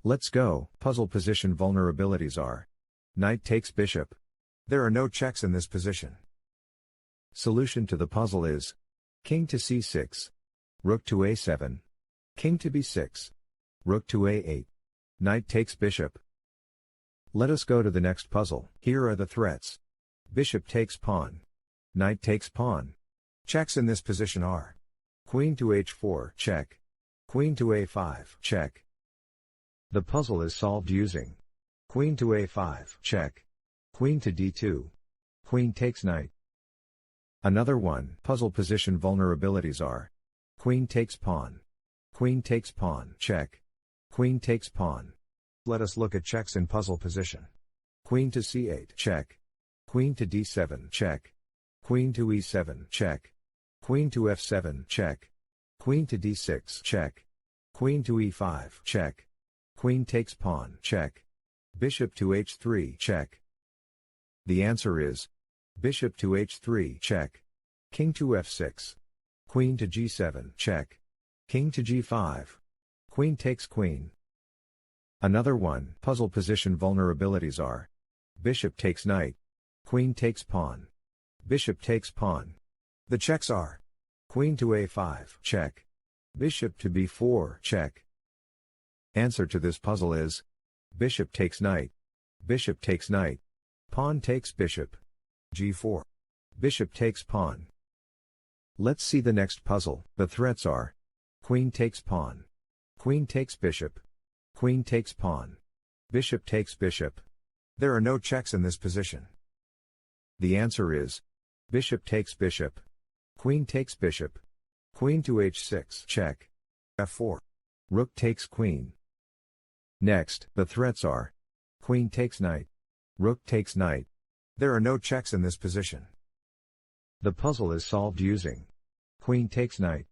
Let's go. Puzzle position vulnerabilities are. Knight takes bishop. There are no checks in this position. Solution to the puzzle is. King to c6. Rook to a7. King to b6. Rook to a8. Knight takes bishop. Let us go to the next puzzle. Here are the threats. Bishop takes pawn. Knight takes pawn. Checks in this position are. Queen to h4, check. Queen to a5, check. The puzzle is solved using. Queen to a5, check. Queen to d2. Queen takes knight. Another one. Puzzle position vulnerabilities are. Queen takes pawn. Queen takes pawn, check. Queen takes pawn. Let us look at checks in puzzle position. Queen to c8, check. Queen to d7, check. Queen to e7, check. Queen to f7, check. Queen to d6, check. Queen to e5, check. Queen takes pawn, check. Bishop to h3, check. The answer is. Bishop to h3, check. King to f6. Queen to g7, check. King to g5. Queen takes queen. Another one. Puzzle position vulnerabilities are. Bishop takes knight. Queen takes pawn. Bishop takes pawn. The checks are. Queen to a5, check. Bishop to b4, check. Answer to this puzzle is. Bishop takes knight. Bishop takes knight. Pawn takes bishop. g4. Bishop takes pawn. Let's see the next puzzle. The threats are. Queen takes pawn. Queen takes bishop. Queen takes pawn. Bishop takes bishop. There are no checks in this position. The answer is. Bishop takes bishop. Queen takes bishop. Queen to h6, check. f4. Rook takes queen. Next, the threats are. Queen takes knight. Rook takes knight. There are no checks in this position. The puzzle is solved using. Queen takes knight.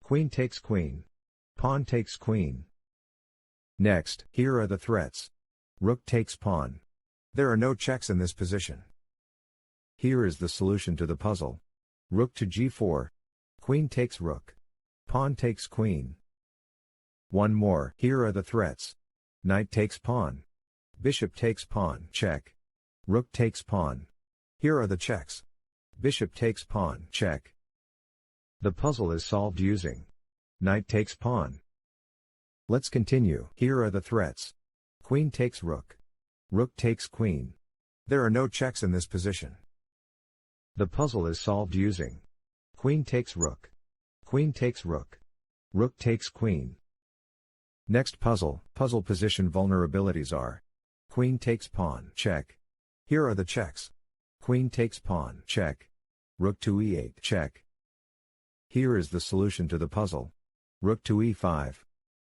Queen takes queen. Pawn takes queen. Next, here are the threats. Rook takes pawn. There are no checks in this position. Here is the solution to the puzzle. Rook to g4. Queen takes rook. Pawn takes queen. One more. Here are the threats. Knight takes pawn. Bishop takes pawn, check. Rook takes pawn. Here are the checks. Bishop takes pawn, check. The puzzle is solved using. Knight takes pawn. Let's continue. Here are the threats. Queen takes rook. Rook takes queen. There are no checks in this position. The puzzle is solved using. Queen takes rook. Queen takes rook. Rook takes queen. Next puzzle. Puzzle position vulnerabilities are. Queen takes pawn, check. Here are the checks. Queen takes pawn, check. Rook to e8, check. Here is the solution to the puzzle. Rook to e5.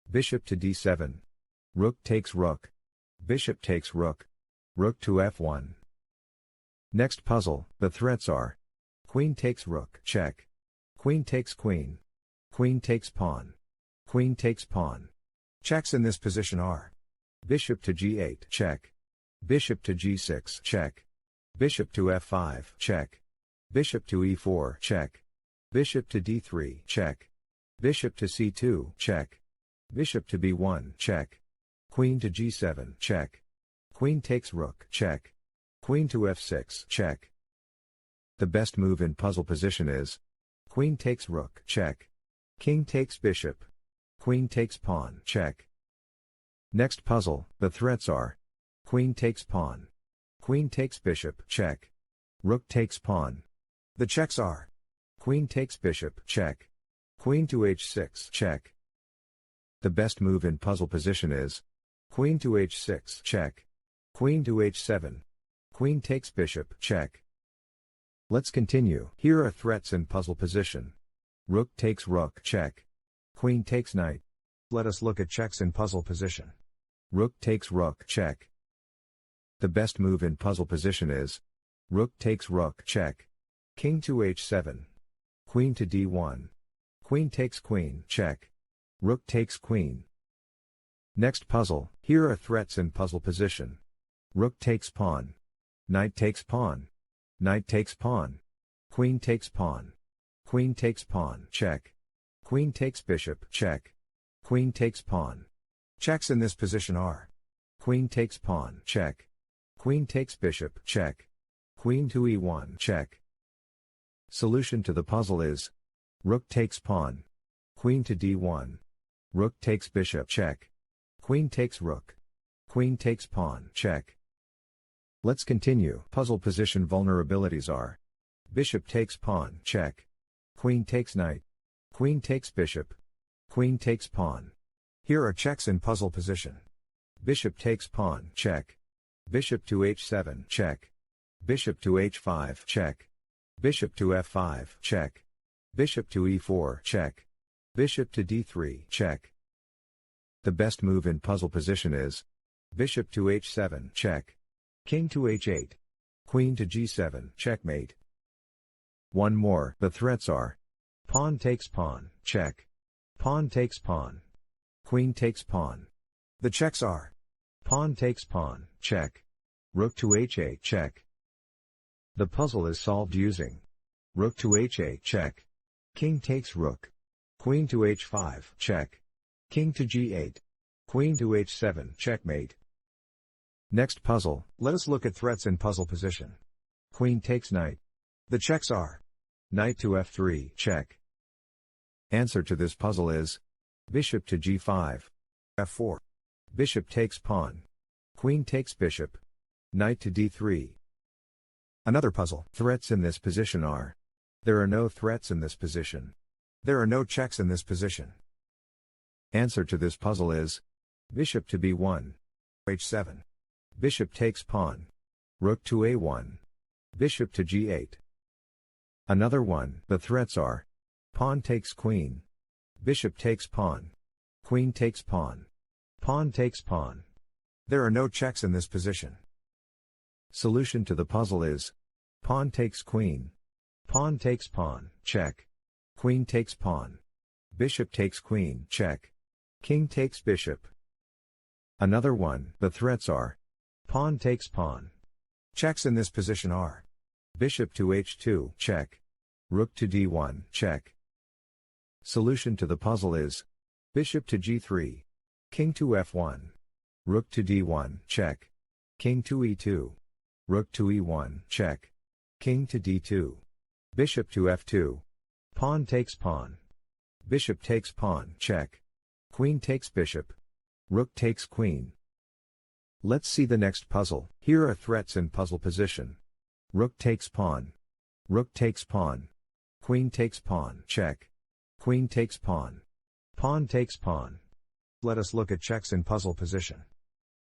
Bishop to d7. Rook takes rook. Bishop takes rook. Rook to f1. Next puzzle. The threats are. Queen takes rook, check. Queen takes queen. Queen takes pawn. Queen takes pawn. Checks in this position are. Bishop to g8, check. Bishop to g6, check. Bishop to f5, check. Bishop to e4, check. Bishop to d3, check. Bishop to c2, check. Bishop to b1, check. Queen to g7, check. Queen takes rook, check. Queen to f6, check. The best move in puzzle position is. Queen takes rook, check. King takes bishop. Queen takes pawn, check. Next puzzle. The threats are. Queen takes pawn. Queen takes bishop, check. Rook takes pawn. The checks are. Queen takes bishop, check. Queen to h6, check. The best move in puzzle position is. Queen to h6, check. Queen to h7. Queen takes bishop, check. Let's continue. Here are threats in puzzle position. Rook takes rook, check. Queen takes knight. Let us look at checks in puzzle position. Rook takes rook, check. The best move in puzzle position is. Rook takes rook, check. King to h7. Queen to d1. Queen takes queen, check. Rook takes queen. Next puzzle. Here are threats in puzzle position. Rook takes pawn. Knight takes pawn. Knight takes pawn. Queen takes pawn. Queen takes pawn, check. Queen takes bishop, check. Queen takes pawn. Checks in this position are: queen takes pawn, check. Queen takes bishop, check. Queen to e1, check. Solution to the puzzle is: rook takes pawn. Queen to d1. Rook takes bishop, check. Queen takes rook. Queen takes pawn, check. Let's continue. Puzzle position vulnerabilities are: bishop takes pawn, check. Queen takes knight. Queen takes bishop. Queen takes pawn. Here are checks in puzzle position. Bishop takes pawn, check. Bishop to h7, check. Bishop to h5, check. Bishop to f5, check. Bishop to e4, check. Bishop to d3, check. The best move in puzzle position is: bishop to h7, check. King to h8. Queen to g7, checkmate. One more. The threats are: pawn takes pawn, check. Pawn takes pawn. Queen takes pawn. The checks are: pawn takes pawn, check. Rook to h8, check. The puzzle is solved using: rook to h8, check. King takes rook. Queen to h5, check. King to g8. Queen to h7, checkmate. Next puzzle, let us look at threats in puzzle position. Queen takes knight. The checks are: knight to f3, check. Answer to this puzzle is: bishop to g5. f4. Bishop takes pawn. Queen takes bishop. Knight to d3. Another puzzle. Threats in this position are: there are no threats in this position. There are no checks in this position. Answer to this puzzle is: bishop to b1. h7. Bishop takes pawn. Rook to a1. Bishop to g8. Another one. The threats are: pawn takes queen. Bishop takes pawn. Queen takes pawn. Pawn takes pawn. There are no checks in this position. Solution to the puzzle is: pawn takes queen. Pawn takes pawn, check. Queen takes pawn. Bishop takes queen, check. King takes bishop. Another one. The threats are: pawn takes pawn. Checks in this position are: bishop to h2, check. Rook to d1, check. Solution to the puzzle is: bishop to g3. King to f1. Rook to d1, check. King to e2. Rook to e1, check. King to d2. Bishop to f2. Pawn takes pawn. Bishop takes pawn, check. Queen takes bishop. Rook takes queen. Let's see the next puzzle. Here are threats in puzzle position. Rook takes pawn. Rook takes pawn. Queen takes pawn, check. Queen takes pawn. Pawn takes pawn. Let us look at checks in puzzle position.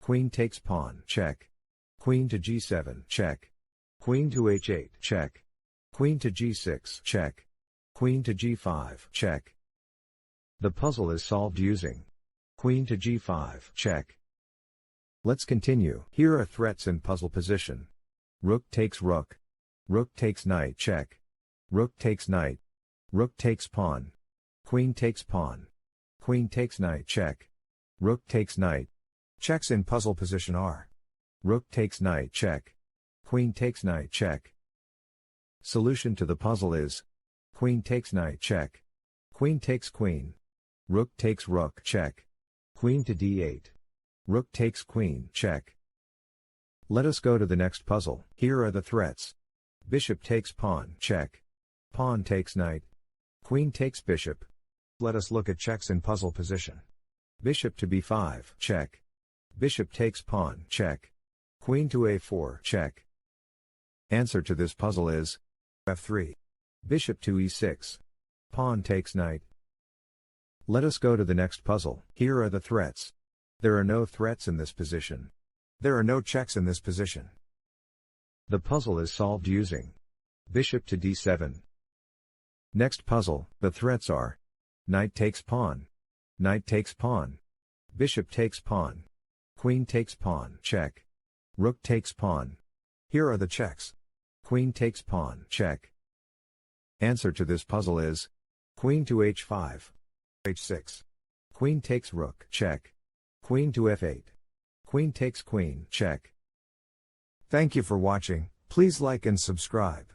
Queen takes pawn, check. Queen to g7, check. Queen to h8, check. Queen to g6, check. Queen to g5, check. The puzzle is solved using: queen to g5, check. Let's continue. Here are threats in puzzle position. Rook takes rook. Rook takes knight, check. Rook takes knight. Rook takes pawn. Queen takes pawn. Queen takes knight, check. Rook takes knight. Checks in puzzle position are: rook takes knight, check. Queen takes knight, check. Solution to the puzzle is: queen takes knight, check. Queen takes queen. Rook takes rook, check. Queen to d8. Rook takes queen, check. Let us go to the next puzzle. Here are the threats. Bishop takes pawn, check. Pawn takes knight. Queen takes bishop. Let us look at checks in puzzle position. Bishop to b5, check. Bishop takes pawn, check. Queen to a4, check. Answer to this puzzle is: f3. Bishop to e6. Pawn takes knight. Let us go to the next puzzle. Here are the threats. There are no threats in this position. There are no checks in this position. The puzzle is solved using: bishop to d7. Next puzzle. The threats are: knight takes pawn. Knight takes pawn. Bishop takes pawn. Queen takes pawn, check. Rook takes pawn. Here are the checks. Queen takes pawn, check. Answer to this puzzle is: queen to h5. h6. Queen takes rook, check. Queen to f8. Queen takes queen, check. Thank you for watching. Please like and subscribe.